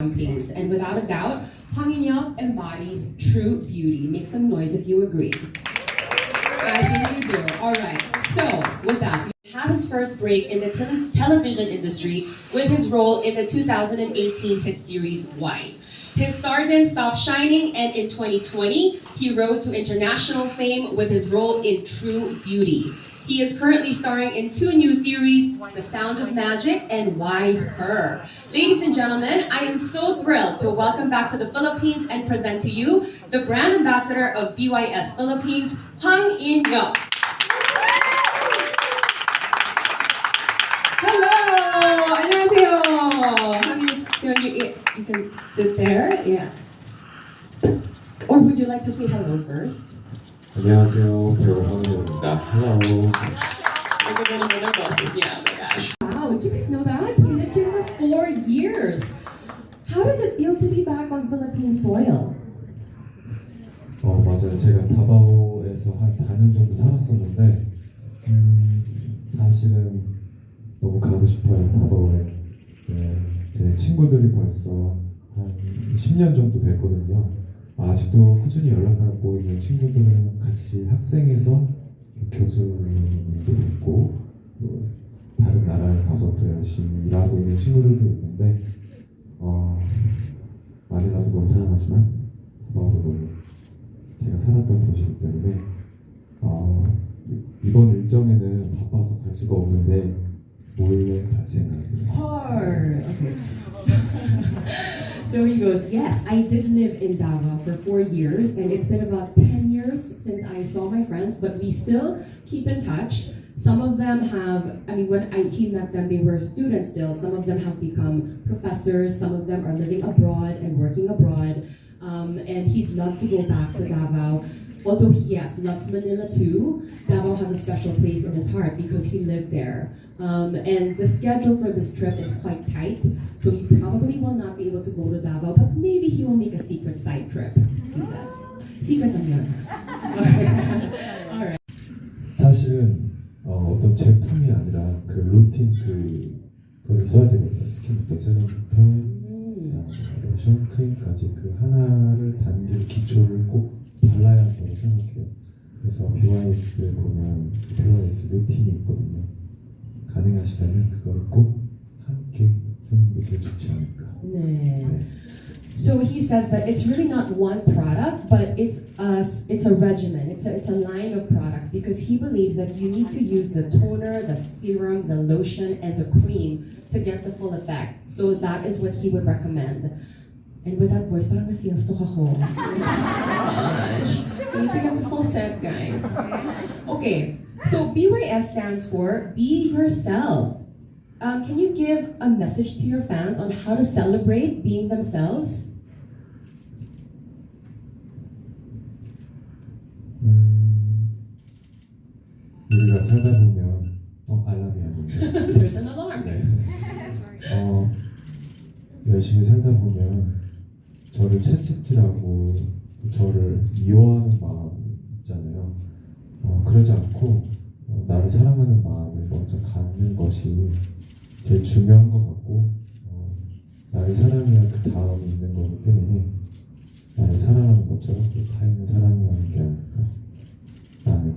Philippines. And without a doubt, Hwang In-yeok embodies true beauty. Make some noise if you agree. I think you do. All right. So, with that, he had his first break in the television industry with his role in the 2018 hit series Why. His star didn't stop shining, and in 2020, he rose to international fame with his role in True Beauty. He is currently starring in 2 new series, The Sound of Magic and Why Her. Ladies and gentlemen, I am so thrilled to welcome back to the Philippines and present to you the brand ambassador of BYS Philippines, Hwang In-yeok. Hello! 안녕하세요. You can sit there. Yeah. Or would you like to say hello first? 안녕하세요, 배우 황인호입니다. Hello. Like a little bit of bosses. Yeah, oh my gosh. Wow, did you guys know that? He lived here for 4 years. How does it feel to be back on Philippine soil? 맞아요. 제가 다바오에서 한 4년 정도 살았었는데 사실은 너무 가고 싶어요, 다바오에. 네, 제 친구들이 벌써 한 10년 정도 됐거든요. 아직도 꾸준히 연락하고 있는 친구들은 같이 학생에서 교수님도 있고 또 다른 나라에 가서 또 열심히 일하고 있는 친구들도 있는데 많이라도 너무 사랑하지만 다바오도 제가 살았던 도시이기 때문에 이번 일정에는 바빠서 갈 수가 없는데 몰래 갈 생각이에요. Hard. Okay. So he goes, yes, I did live in Davao for 4 years, and it's been about 10 years since I saw my friends, but we still keep in touch. Some of them have, when he met them, they were students still. Some of them have become professors. Some of them are living abroad and working abroad. And he'd love to go back to Davao. Although he, yes, loves Manila too, Davao has a special place in his heart because he lived there. And the schedule for this trip is quite tight, so he probably will not be able to go to Davao, but maybe he will make a secret side trip, he says. Secret on yun. Alright. 사실은 어떤 제품이 아니라 그 루틴 그거를 써야 되거든요. 스킨부터 세럼부터 로션, 크림까지 그 하나를 단계 기초를 꼭 발라야 한다고 생각해요. 그래서 BYS 보면 BYS 루틴이 있거든요. 가능하시다면 그걸 꼭 함께 쓰는 게 제일 좋지 않을까. 네. So he says that it's really not one product, but it's a regimen. It's a line of products because he believes that you need to use the toner, the serum, the lotion, and the cream to get the full effect. So that is what he would recommend. And with that voice, parang nasiyastok ako. Oh my gosh. We need to get the full set, guys. Okay, so BYS stands for Be Yourself. Can you give a message to your fans on how to celebrate being themselves? 우리가 살다 보면 알람이 아닌데 There's an alarm. 네. 열심히 살다 보면 저를 채찍질하고 저를 미워하는 마음 있잖아요. 그러지 않고 나를 사랑하는 마음을 먼저 갖는 것이 제일 중요한 것 같고 나를 사랑해야 그 다음이 있는 거기 때문에 나를 사랑하는 것처럼 또 타인을 사랑하는 게 아닐까 나는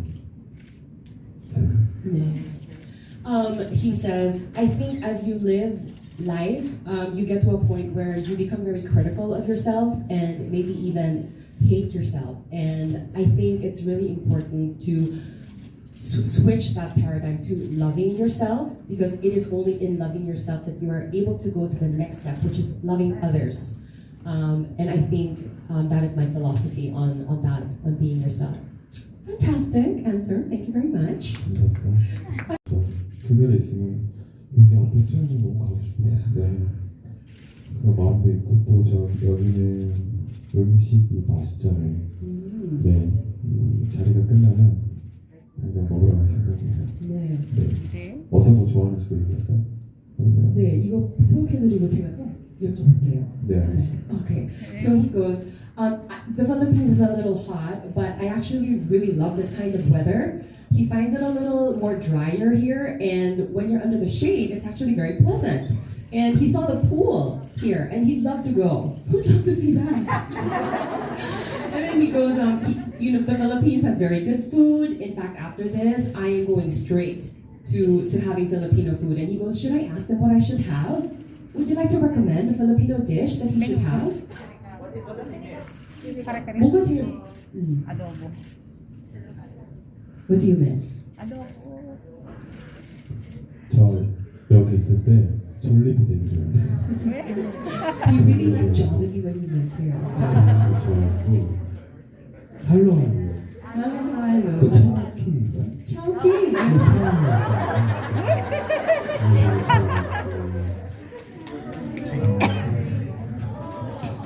생각. He says, I think as you live life, you get to a point where you become very critical of yourself and maybe even hate yourself. And I think it's really important to switch that paradigm to loving yourself, because it is only in loving yourself that you are able to go to the next step, which is loving others. And I think that is my philosophy on that, on being yourself. Fantastic answer. Thank you very much. 감사합니다. 그늘에 있으면 여기 앞에 수영장 너무 가고 싶어요. 네. 그런 마음도 있고 또 여기는 음식이 맛있잖아요. 네. 이 자리가 끝나면 당장 먹으러 갈 생각이에요. 네. 네. 어떤 거 좋아하는지도 얘기할까요? 네, 이거 소개해드리고 제가 또 여쭤볼게요. 네, 알겠습니다. Okay, so he goes, the Philippines is a little hot, but I actually really love this kind of weather. He finds it a little more drier here, and when you're under the shade, it's actually very pleasant. And he saw the pool here, and he'd love to go. Who'd love to see that? And then he goes, the Philippines has very good food. In fact, after this, I am going straight to having Filipino food. And he goes, should I ask them what I should have? Would you like to recommend a Filipino dish that he should have? 뭐가 제일? Adobo. What do you miss? Adobo. 저 여기 있을 때 졸리비 되게 좋아했어요. You really like Jollibee when you lived here. 좋아했고 할로하로 Hello. 그 청킹인가? Chowking.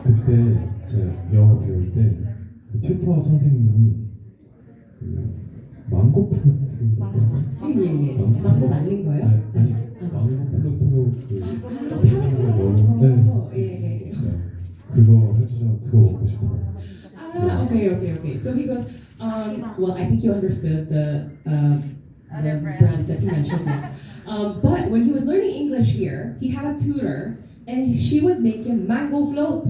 그때 제가 영어 배울 때 그 튜터 선생님이 그 망고 플로트 예. 망고 말린 거요? 아니 망고 플로트로 그 파란색 예. 그거 해주셔 그거 먹고 싶어요. Okay. So he goes, well, I think you understood the brands that he mentioned, yes. But when he was learning English here, he had a tutor, and she would make him mango float.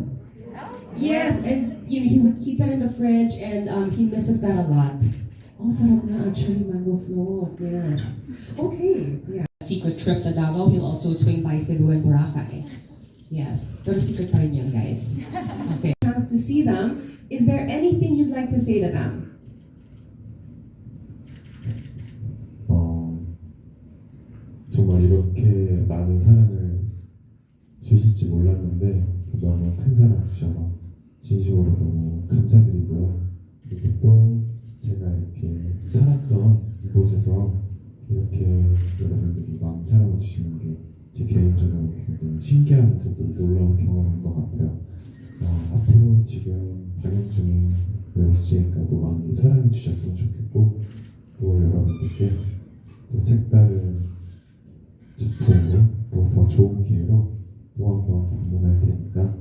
Yes, and he would keep that in the fridge, and he misses that a lot. Oh, sarap na actually mango float. Yes. Okay. Yeah. Secret trip to Davao. He'll also swing by Cebu and Boracay. Yes. Pero secret pa rin yan, guys. Okay. Chance to see them. Is there anything you'd like to say to them? 정말 이렇게 많은 사랑을 주실지 몰랐는데 너무 큰 사랑 주셔서 진심으로 너무 감사드리고요. 그리고 또 제가 이렇게 살았던 이곳에서 이렇게 여러분들이 많은 사랑을 주시는 게 제 개인적으로 굉장히 신기하면서도 놀라운 경험인 것 같아요. 앞으로 지금 방영 중인 웨어스제이가도 많이 사랑해 주셨으면 좋겠고 또 여러분들께 또 색다른 작품으로 또 더 좋은 기회로 또 한 번 방문할 테니까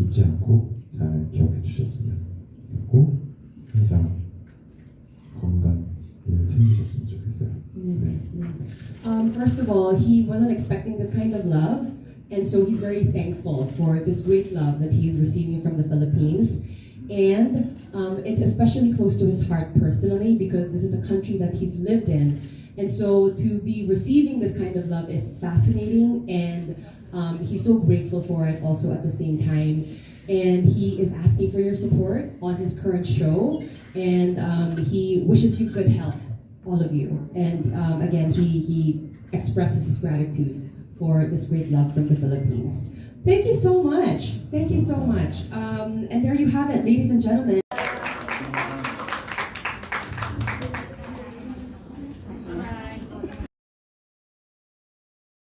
잊지 않고 잘 기억해 주셨으면 좋겠고 항상 건강을 챙기셨으면 좋겠어요. First of all, he wasn't expecting this kind of love, and so he's very thankful for this great love that he is receiving from the Philippines. And it's especially close to his heart personally because this is a country that he's lived in. And so to be receiving this kind of love is fascinating, and he's so grateful for it also at the same time. And he is asking for your support on his current show, and he wishes you good health, all of you. And again, he expresses his gratitude for this great love from the Philippines. Thank you so much. Thank you so much. And there you have it, ladies and gentlemen.